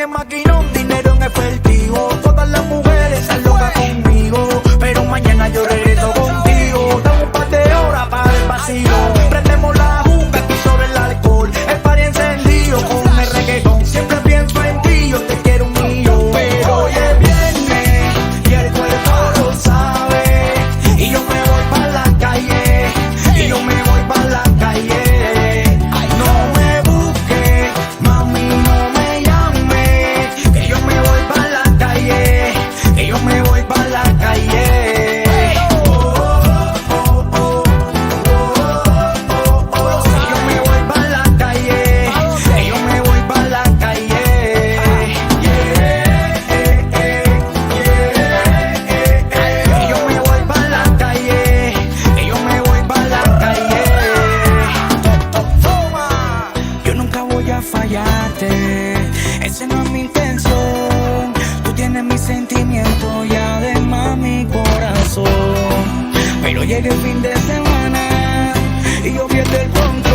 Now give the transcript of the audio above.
en el maquinón, dinero en efectivo. Todas las mujeres están locas conmigo, pero mañana yo regreso contigo. Dame un par de horas para el vacío. Prendemos la juca aquí sobre el alcohol. El party encendido con el reggaetón. Siempre pienso en ti, yo te quiero un millón. Pero hoy es viernes y el cuerpo lo sabe. Y yo me voy para la calle. Y yo me voy para la calle. No me busques, mami, no me llames. Que yo me voy para la calle. Que yo me voy para la calle. Fallarte, esa no es mi intención. Tú tienes mis sentimientos y además mi corazón. Pero llega el fin de semana y yo pierdo el control.